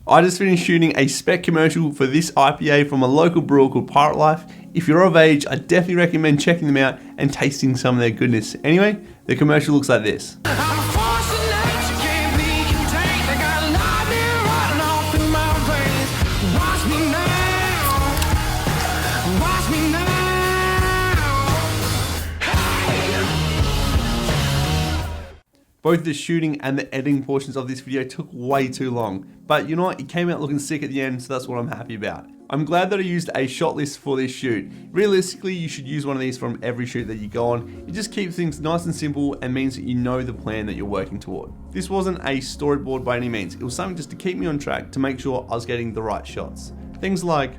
I just finished shooting a spec commercial for this IPA from a local brewer called Pirate Life. If you're of age, I definitely recommend checking them out and tasting some of their goodness. Anyway, the commercial looks like this. Both the shooting and the editing portions of this video took way too long, but you know what, it came out looking sick at the end, so that's what I'm happy about. I'm glad that I used a shot list for this shoot. Realistically, you should use one of these from every shoot that you go on. It just keeps things nice and simple and means that you know the plan that you're working toward. This wasn't a storyboard by any means, it was something just to keep me on track to make sure I was getting the right shots. Things like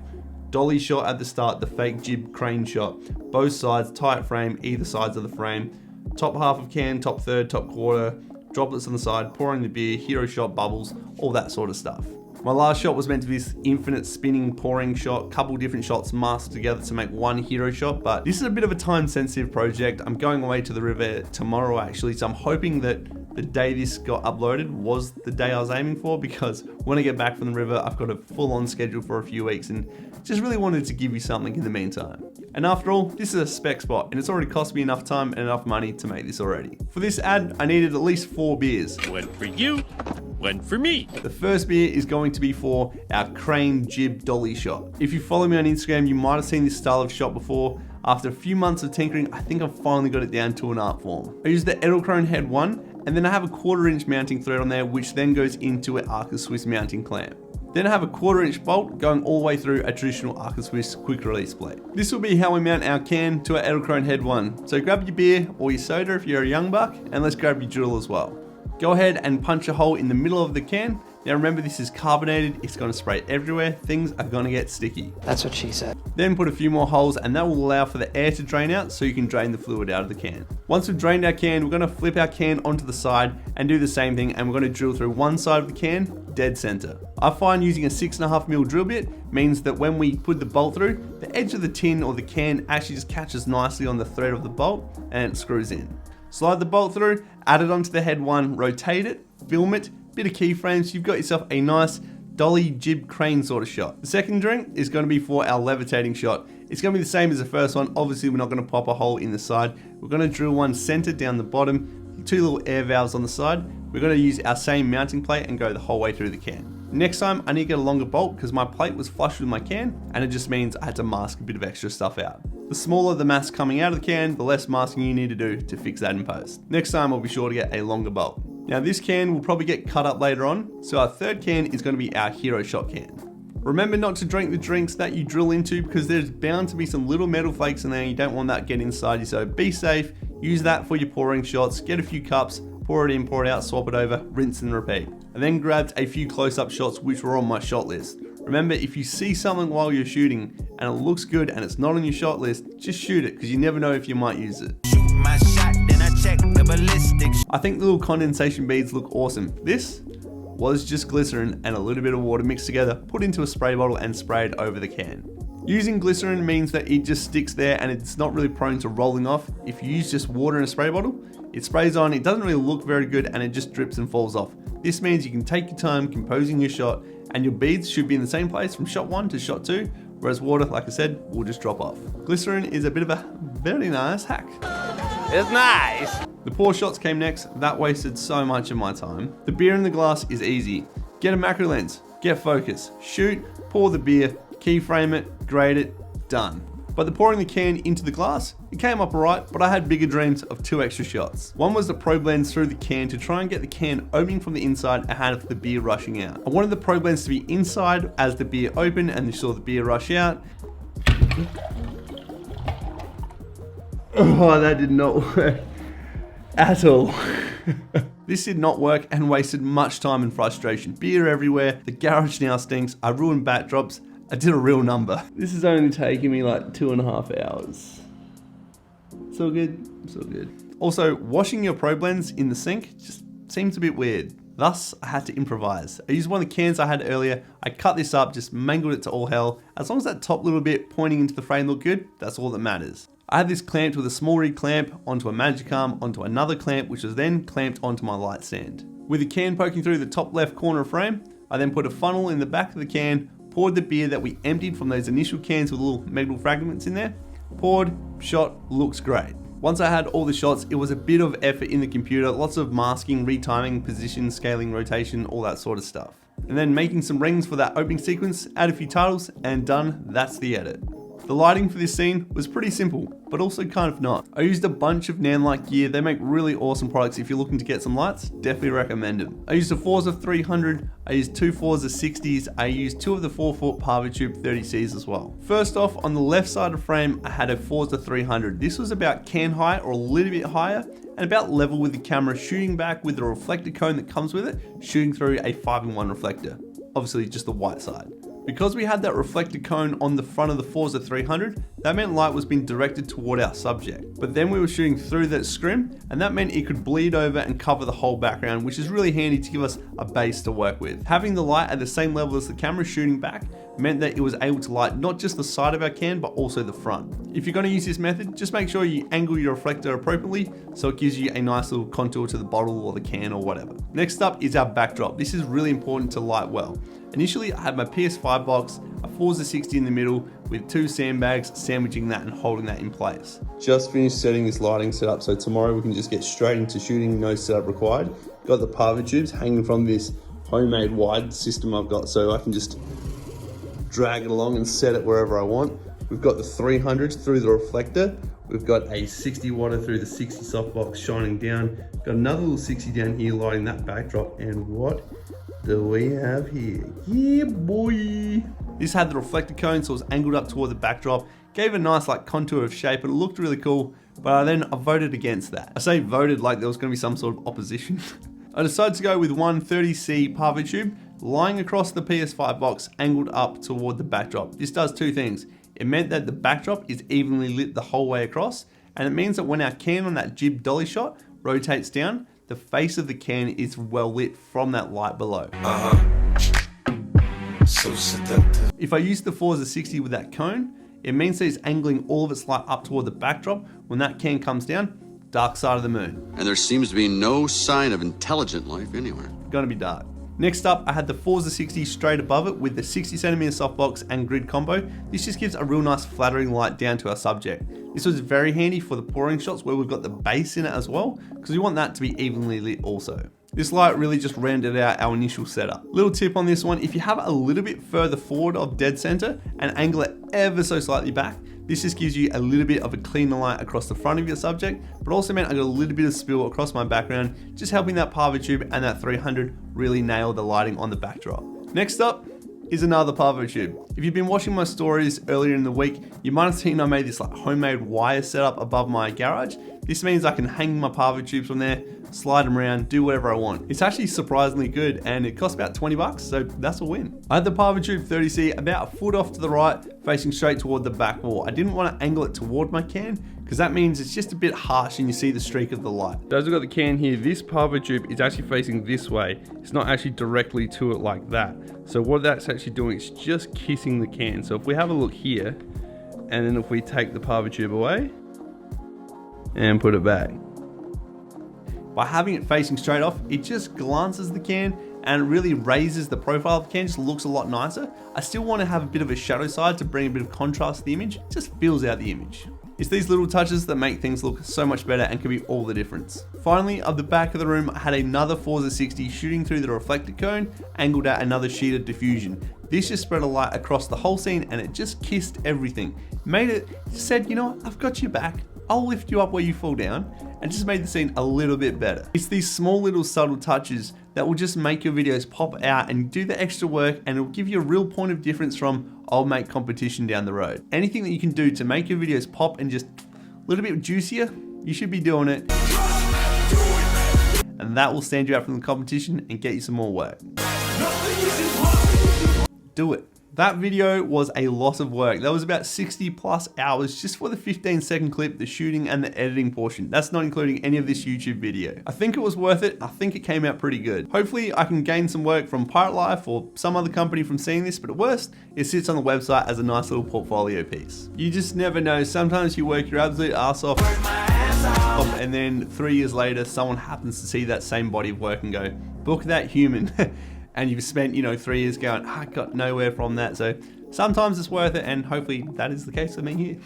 dolly shot at the start, the fake jib crane shot, both sides, tight frame, either sides of the frame, top half of can, top third, top quarter, droplets on the side, pouring the beer, hero shot, bubbles, all that sort of stuff. My last shot was meant to be this infinite spinning pouring shot, couple different shots masked together to make one hero shot, but this is a bit of a time sensitive project. I'm going away to the river tomorrow actually, so I'm hoping that the day this got uploaded was the day I was aiming for, because when I get back from the river, I've got a full-on schedule for a few weeks and just really wanted to give you something in the meantime. And after all, this is a spec spot and it's already cost me enough time and enough money to make this already. For this ad, I needed at least 4 beers. One for you, one for me. The first beer is going to be for our crane jib dolly shot. If you follow me on Instagram, you might have seen this style of shot before. After a few months of tinkering, I think I've finally got it down to an art form. I use the Edelkrone head 1, and then I have a 1/4 inch mounting thread on there, which then goes into an Arca Swiss mounting clamp. Then I have a 1/4 inch bolt going all the way through a traditional Arca Swiss quick release blade. This will be how we mount our can to our Edelkrone head 1. So grab your beer or your soda if you're a young buck, and let's grab your drill as well. Go ahead and punch a hole in the middle of the can. Now remember, this is carbonated, it's going to spray everywhere, things are going to get sticky. That's what she said. Then put a few more holes and that will allow for the air to drain out so you can drain the fluid out of the can. Once we've drained our can, we're going to flip our can onto the side and do the same thing, and we're going to drill through one side of the can, dead center. I find using a 6.5mm drill bit means that when we put the bolt through, the edge of the tin or the can actually just catches nicely on the thread of the bolt and it screws in. Slide the bolt through, add it onto the head 1, rotate it, film it, bit of keyframes, you've got yourself a nice dolly jib crane sort of shot. The second drink is going to be for our levitating shot. It's going to be the same as the first one. Obviously, we're not going to pop a hole in the side. We're going to drill one centered down the bottom, 2 little air valves on the side. We're going to use our same mounting plate and go the whole way through the can. Next time, I need to get a longer bolt because my plate was flush with my can, and it just means I had to mask a bit of extra stuff out. The smaller the mass coming out of the can, the less masking you need to do to fix that in post. Next time, I'll be sure to get a longer bolt. Now this can will probably get cut up later on, so our third can is going to be our hero shot can. Remember not to drink the drinks that you drill into because there's bound to be some little metal flakes in there. You don't want that getting inside you, so be safe. Use that for your pouring shots. Get a few cups, pour it in, pour it out, swap it over, rinse and repeat. I then grabbed a few close-up shots which were on my shot list. Remember, if you see something while you're shooting and it looks good and it's not on your shot list, just shoot it because you never know if you might use it. Shoot my shot, then I check the ballistics. I think the little condensation beads look awesome. This was just glycerin and a little bit of water mixed together, put into a spray bottle and sprayed over the can. Using glycerin means that it just sticks there and it's not really prone to rolling off. If you use just water in a spray bottle, it sprays on, it doesn't really look very good and it just drips and falls off. This means you can take your time composing your shot and your beads should be in the same place from shot 1 to shot 2, whereas water, like I said, will just drop off. Glycerin is a bit of a very nice hack. It's nice. The pour shots came next. That wasted so much of my time. The beer in the glass is easy. Get a macro lens, get focus, shoot, pour the beer, keyframe it, grade it, done. But the pouring the can into the glass, it came up alright, but I had bigger dreams of 2 extra shots. One was the probe lens through the can to try and get the can opening from the inside ahead of the beer rushing out. I wanted the probe lens to be inside as the beer opened and you saw the beer rush out. Oh, that did not work at all. This did not work and wasted much time and frustration. Beer everywhere, the garage now stinks, I ruined bat drops, I did a real number. This is only taking me like 2.5 hours. It's all good, it's all good. Also, washing your probe lens in the sink just seems a bit weird. Thus, I had to improvise. I used one of the cans I had earlier, I cut this up, just mangled it to all hell. As long as that top little bit pointing into the frame looked good, that's all that matters. I had this clamped with a Smallrig clamp onto a magic arm, onto another clamp, which was then clamped onto my light stand. With the can poking through the top left corner of frame, I then put a funnel in the back of the can, poured the beer that we emptied from those initial cans with little metal fragments in there, poured, shot, looks great. Once I had all the shots, it was a bit of effort in the computer, lots of masking, retiming, position, scaling, rotation, all that sort of stuff. And then making some rings for that opening sequence, add a few titles, and done, that's the edit. The lighting for this scene was pretty simple, but also kind of not. I used a bunch of Nanlite gear. They make really awesome products. If you're looking to get some lights, definitely recommend them. I used a Forza 300, I used two Forza 60s, I used two of the 4-foot Parva Tube 30Cs as well. First off, on the left side of the frame, I had a Forza 300. This was about can height or a little bit higher, and about level with the camera, shooting back with the reflector cone that comes with it, shooting through a 5-in-1 reflector. Obviously just the white side. Because we had that reflector cone on the front of the Forza 300, that meant light was being directed toward our subject. But then we were shooting through that scrim, and that meant it could bleed over and cover the whole background, which is really handy to give us a base to work with. Having the light at the same level as the camera shooting back meant that it was able to light not just the side of our can, but also the front. If you're going to use this method, just make sure you angle your reflector appropriately so it gives you a nice little contour to the bottle or the can or whatever. Next up is our backdrop. This is really important to light well. Initially, I had my PS5 box, a Forza 60 in the middle with two sandbags sandwiching that and holding that in place. Just finished setting this lighting setup, so tomorrow we can just get straight into shooting, no setup required. Got the Parva tubes hanging from this homemade wide system I've got, so I can just drag it along and set it wherever I want. We've got the 300s through the reflector. We've got a 60 watt through the 60 softbox shining down. Got another little 60 down here lighting that backdrop, and what do we have here? Yeah, boy. This had the reflector cone, so it was angled up toward the backdrop. Gave a nice like contour of shape, and it looked really cool. But I voted against that. I say voted like there was going to be some sort of opposition. I decided to go with one 30C Parva tube lying across the PS5 box, angled up toward the backdrop. This does two things. It meant that the backdrop is evenly lit the whole way across, and it means that when our can on that jib dolly shot rotates down, the face of the can is well lit from that light below. So seductive. If I use the Forza 60 with that cone, it means that it's angling all of its light up toward the backdrop. When that can comes down, dark side of the moon. And there seems to be no sign of intelligent life anywhere. Gonna be dark. Next up, I had the Forza 60 straight above it with the 60cm softbox and grid combo. This just gives a real nice flattering light down to our subject. This was very handy for the pouring shots where we've got the base in it as well, because we want that to be evenly lit also. This light really just rounded out our initial setup. Little tip on this one, if you have it a little bit further forward of dead center and angle it ever so slightly back, this just gives you a little bit of a cleaner light across the front of your subject, but also meant I got a little bit of spill across my background, just helping that Parva tube and that 300 really nail the lighting on the backdrop. Next up is another Parva tube. If you've been watching my stories earlier in the week, you might have seen I made this like homemade wire setup above my garage. This means I can hang my Parva tubes from there, slide them around, do whatever I want. It's actually surprisingly good, and it costs about 20 bucks, so that's a win. I had the Parva Tube 30C about a foot off to the right, facing straight toward the back wall. I didn't want to angle it toward my can, because that means it's just a bit harsh and you see the streak of the light. As we've got the can here, this Parva tube is actually facing this way. It's not actually directly to it like that. So what that's actually doing is just kissing the can. So if we have a look here, and then if we take the Parva tube away, and put it back. By having it facing straight off, it just glances the can and it really raises the profile of the can, just looks a lot nicer. I still want to have a bit of a shadow side to bring a bit of contrast to the image, it just fills out the image. It's these little touches that make things look so much better and can be all the difference. Finally, at the back of the room, I had another Forza 60 shooting through the reflector cone, angled at another sheet of diffusion. This just spread a light across the whole scene and it just kissed everything. It said, you know what, I've got your back. I'll lift you up where you fall down, and just made the scene a little bit better. It's these small little subtle touches that will just make your videos pop out and do the extra work, and it'll give you a real point of difference from I'll make competition down the road. Anything that you can do to make your videos pop and just a little bit juicier, you should be doing it. And that will stand you out from the competition and get you some more work. Do it. That video was a lot of work. That was about 60 plus hours just for the 15-second clip, the shooting and the editing portion. That's not including any of this YouTube video. I think it was worth it. I think it came out pretty good. Hopefully I can gain some work from Pirate Life or some other company from seeing this, but at worst, it sits on the website as a nice little portfolio piece. You just never know. Sometimes you work your absolute ass off, and then 3 years later, someone happens to see that same body of work and go, book that human. and you've spent, 3 years going, I got nowhere from that. So sometimes it's worth it, and hopefully that is the case for me here.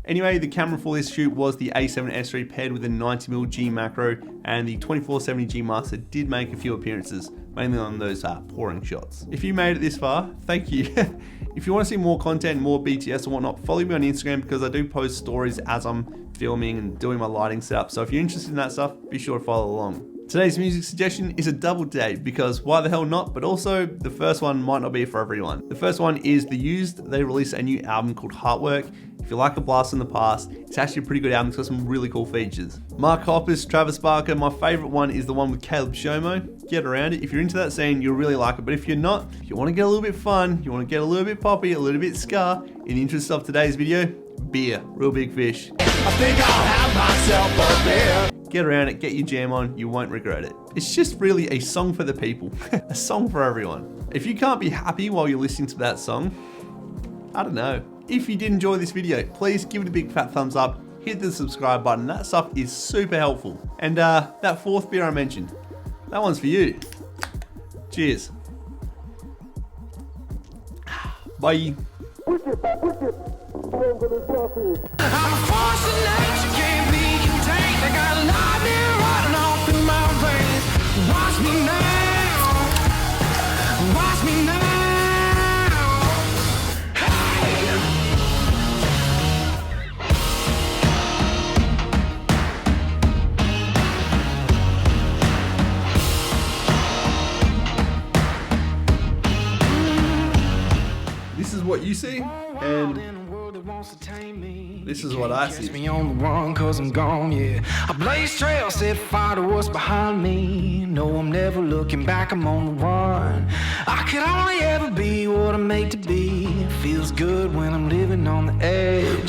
Anyway, the camera for this shoot was the A7S III paired with a 90mm G macro, and the 2470G Master did make a few appearances, mainly on those pouring shots. If you made it this far, thank you. If you want to see more content, more BTS and whatnot, follow me on Instagram because I do post stories as I'm filming and doing my lighting setup. So if you're interested in that stuff, be sure to follow along. Today's music suggestion is a double date because why the hell not, but also the first one might not be for everyone. The first one is The Used. They released a new album called Heartwork. If you like A Blast in the Past, it's actually a pretty good album. It's got some really cool features. Mark Hoppus, Travis Barker, my favorite one is the one with Caleb Shomo. Get around it. If you're into that scene, you'll really like it. But if you're not, if you want to get a little bit fun, you want to get a little bit poppy, a little bit ska, in the interest of today's video, beer, Real Big Fish. I think I'll have myself a beer. Get around it, get your jam on, you won't regret it. It's just really a song for the people, a song for everyone. If you can't be happy while you're listening to that song, I don't know. If you did enjoy this video, please give it a big fat thumbs up, hit the subscribe button, that stuff is super helpful. And that fourth beer I mentioned, that one's for you. Cheers. Bye. I'm a force of nature, can't be contained. I got lightning running all through my veins. Watch me now, watch me now. This is what you see, and this is what I see. Me on the run, cause I'm gone, yeah. I blaze trails, set fire to what's behind me. No, I'm never looking back, I'm on the run. I could only ever be what I'm made to be. It feels good when I'm living.